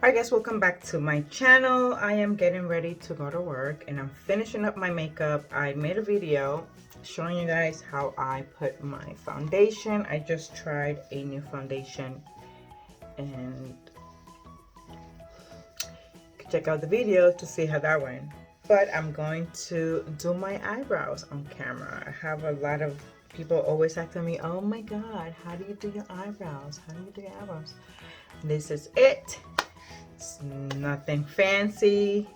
Hi guys, welcome back to my channel. I am getting ready to go to work and I'm finishing up my makeup. I made a video showing you guys how I put my foundation. I just tried a new foundation and check out the video to see how that went. But I'm going to do my eyebrows on camera. I have a lot of people always asking me, oh my god, how do you do your eyebrows? How do you do your eyebrows? This is it. It's nothing fancy.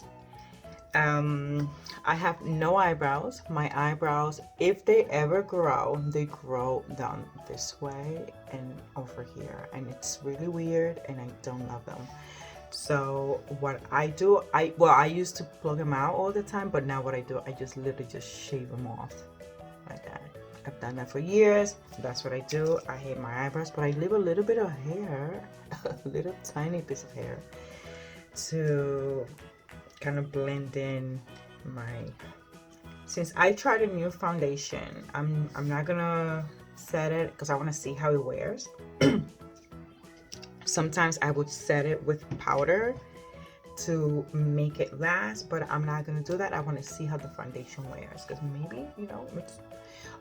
I have no eyebrows. My eyebrows, if they ever grow, they grow down this way and over here, and it's really weird and I don't love them. So what I do, I used to plug them out all the time, but now what I do, I just literally just shave them off like that. I've done that for years. That's what I do. I hate my eyebrows, but I leave a little bit of hair, a little tiny piece of hair, to kind of blend in my. Since I tried a new foundation, I'm not gonna set it because I want to see how it wears. Sometimes I would set it with powder to make it last, but I'm not gonna do that. I want to see how the foundation wears because maybe, you know,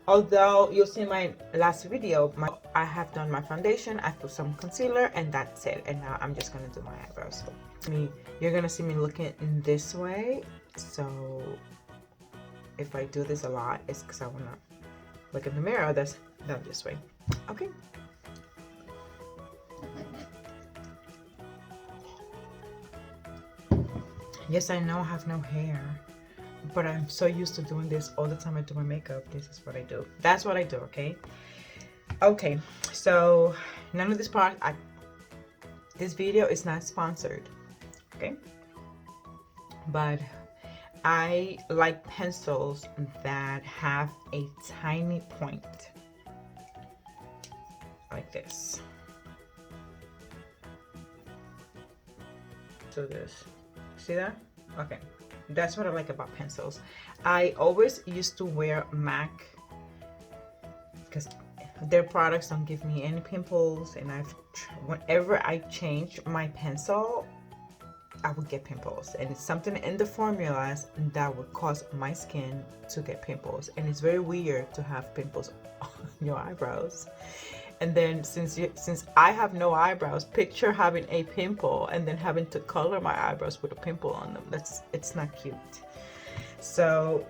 although you'll see in my last video, I have done my foundation, I put some concealer, and that's it. And now I'm just gonna do my eyebrows. So you're gonna see me looking in this way. So if I do this a lot, it's because I wanna look in the mirror that's done this way. Okay. Yes, I know I have no hair, but I'm so used to doing this all the time I do my makeup. This is what I do. That's what I do, okay? Okay, so none of this product, this video is not sponsored, okay? But I like pencils that have a tiny point, like this. So this, see that? Okay, that's what I like about pencils. I always used to wear MAC because their products don't give me any pimples, and whenever I change my pencil, I would get pimples, and it's something in the formulas that would cause my skin to get pimples, and it's very weird to have pimples on your eyebrows. And then since I have no eyebrows, picture having a pimple and then having to color my eyebrows with a pimple on them. It's not cute. So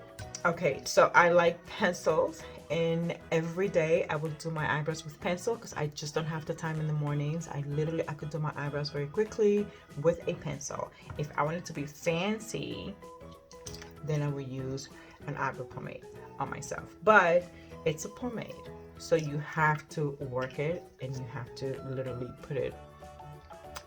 okay, so I like pencils, and every day I will do my eyebrows with pencil because I just don't have the time in the mornings. I could do my eyebrows very quickly with a pencil. If I wanted to be fancy, then I would use an eyebrow pomade on myself, but it's a pomade, so you have to work it and you have to literally put it.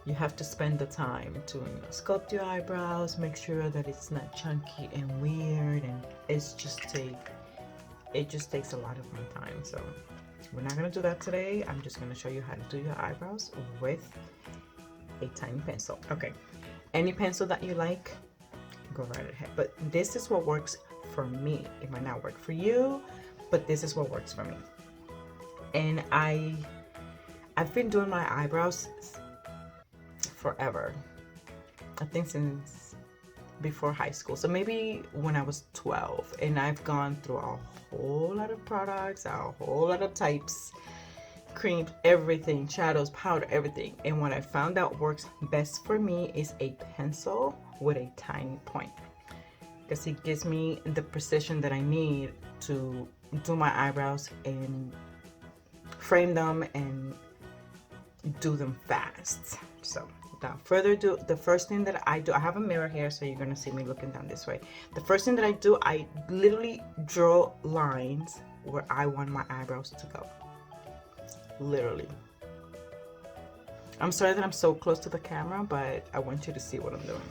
You have to spend the time to, you know, sculpt your eyebrows, make sure that it's not chunky and weird, and it just takes a lot of my time. So we're not gonna do that today. I'm just gonna show you how to do your eyebrows with a tiny pencil. Okay, any pencil that you like, go right ahead. But this is what works for me. It might not work for you, but this is what works for me. And I've been doing my eyebrows forever. I think since before high school, so maybe when I was 12, and I've gone through a whole lot of products, a whole lot of types, creams, everything, shadows, powder, everything. And what I found out works best for me is a pencil with a tiny point, because it gives me the precision that I need to do my eyebrows and frame them and do them fast. So without further ado, the first thing that I do, I have a mirror here, so you're gonna see me looking down this way. The first thing that I do, I literally draw lines where I want my eyebrows to go. Literally. I'm sorry that I'm so close to the camera, but I want you to see what I'm doing.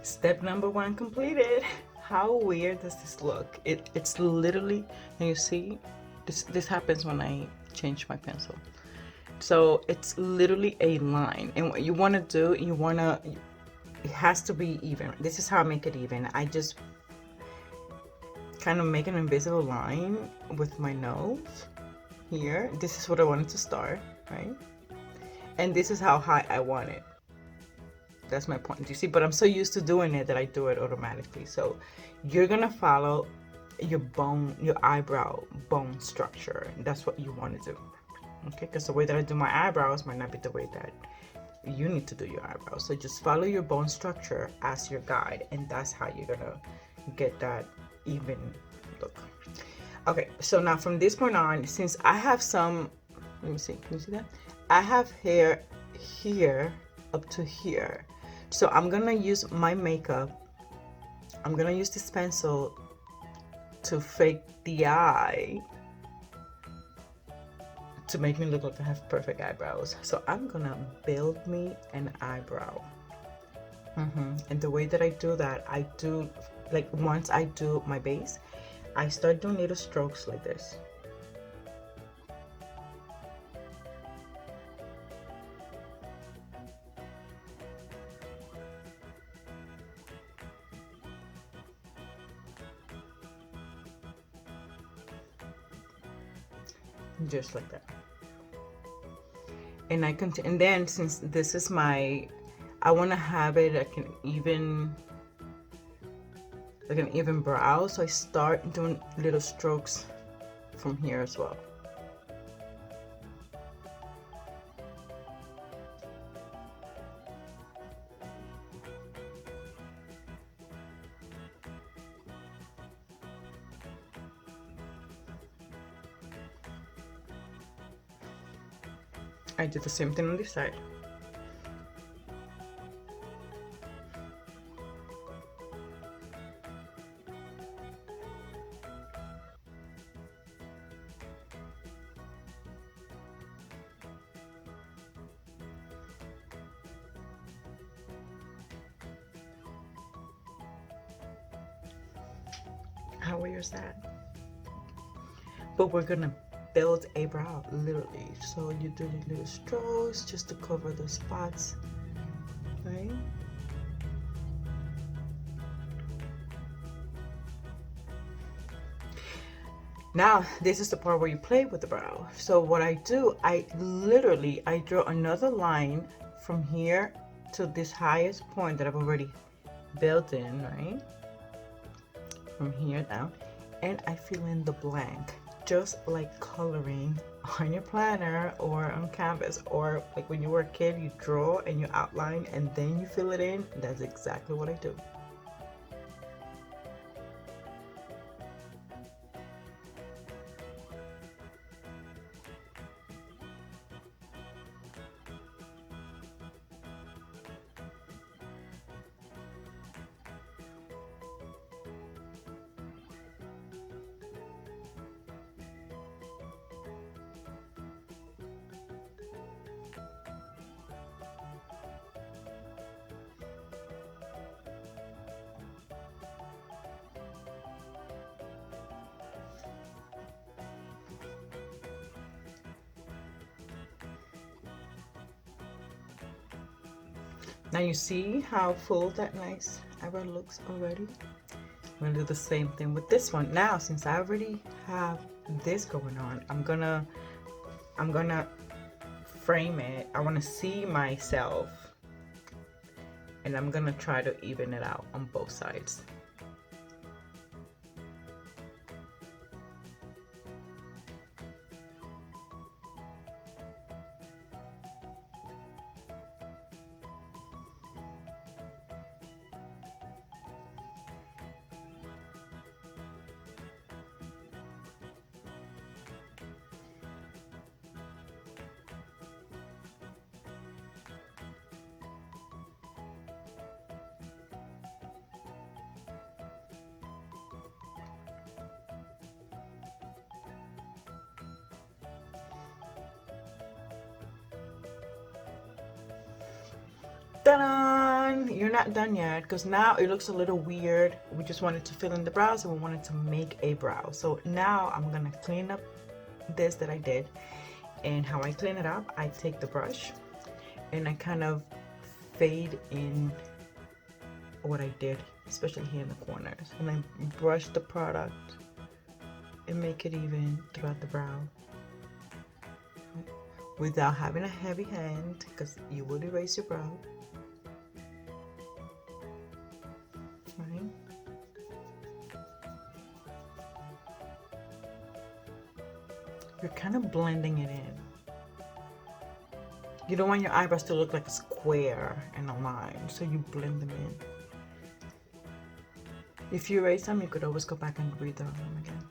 Step number 1 completed. How weird does this look? It's literally, and you see, this happens when I change my pencil. So it's literally a line, and what you want to do, it has to be even. This is how I make it even. I just kind of make an invisible line with my nose here. This is what I wanted to start, right? And this is how high I want it. That's my point. You see, but I'm so used to doing it that I do it automatically. So you're gonna follow your eyebrow bone structure. That's what you want to do. Okay, because the way that I do my eyebrows might not be the way that you need to do your eyebrows. So just follow your bone structure as your guide, and that's how you're gonna get that even look. Okay, so now from this point on, since I have some, let me see, can you see that? I have hair here up to here. So I'm gonna use my makeup. I'm gonna use this pencil to fake the eye to make me look like I have perfect eyebrows. So I'm gonna build me an eyebrow. And the way that I do that, I do, like, once I do my base, I start doing little strokes like this. Just like that. And I continue, and then since this is my, I want to have it like an even brow, so I start doing little strokes from here as well. I do the same thing on this side. How weird is that? But we're gonna build a brow, literally. So you do the little strokes just to cover the spots, right? Now, this is the part where you play with the brow. So what I do, I draw another line from here to this highest point that I've already built in, right? From here down, and I fill in the blank, just like coloring on your planner or on canvas, or like when you were a kid, you draw and you outline and then you fill it in. That's exactly what I do. Now you see how full that nice eyebrow looks already? I'm gonna do the same thing with this one. Now, since I already have this going on, I'm gonna frame it. I wanna see myself, and I'm gonna try to even it out on both sides. Ta-da! You're not done yet, because now it looks a little weird. We just wanted to fill in the brows and we wanted to make a brow. So now I'm gonna clean up this that I did. And how I clean it up, I take the brush and I kind of fade in what I did, especially here in the corners. And I brush the product and make it even throughout the brow without having a heavy hand, because you will erase your brow. Right? You're kind of blending it in. You don't want your eyebrows to look like a square and a line, so you blend them in. If you erase them, you could always go back and redraw them again.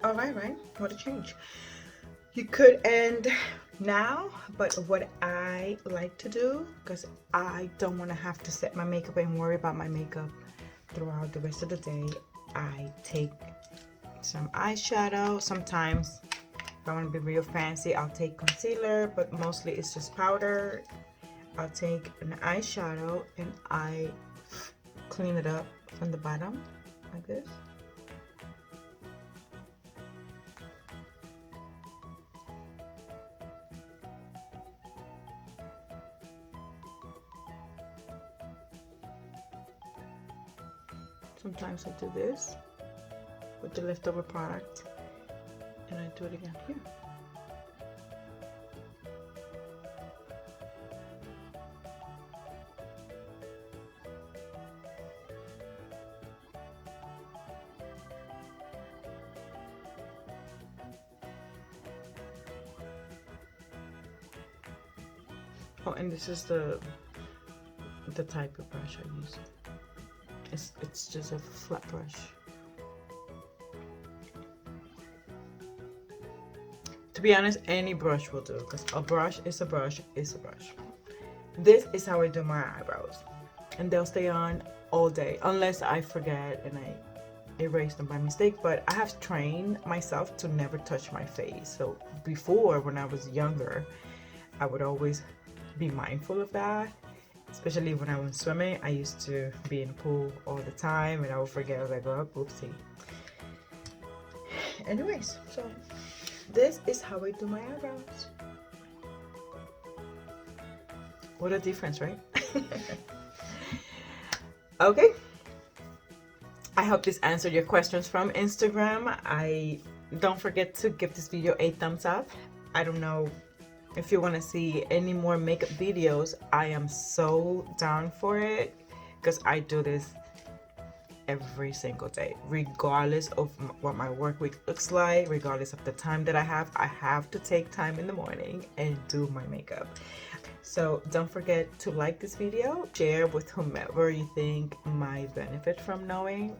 All right, what a change. You could end now, but what I like to do, because I don't want to have to set my makeup and worry about my makeup throughout the rest of the day, I take some eyeshadow. Sometimes if I want to be real fancy, I'll take concealer, but mostly it's just powder. I'll take an eyeshadow and I clean it up from the bottom like this. Sometimes I do this with the leftover product and I do it again here. Oh, and this is the type of brush I use. It's just a flat brush. To be honest, any brush will do, because a brush is a brush is a brush. This is how I do my eyebrows, and they'll stay on all day unless I forget and I erase them by mistake. But I have trained myself to never touch my face. So before, when I was younger, I would always be mindful of that. Especially when I was swimming, I used to be in the pool all the time and I would forget as I go up, oopsie. Anyways, so this is how I do my eyebrows. What a difference, right? Okay. I hope this answered your questions from Instagram. Don't forget to give this video a thumbs up. I don't know if you want to see any more makeup videos. I am so down for it, because I do this every single day, regardless of what my work week looks like, regardless of the time that I have to take time in the morning and do my makeup. So don't forget to like this video, share with whomever you think might benefit from knowing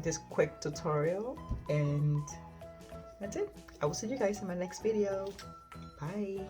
this quick tutorial, and that's it. I will see you guys in my next video. Bye.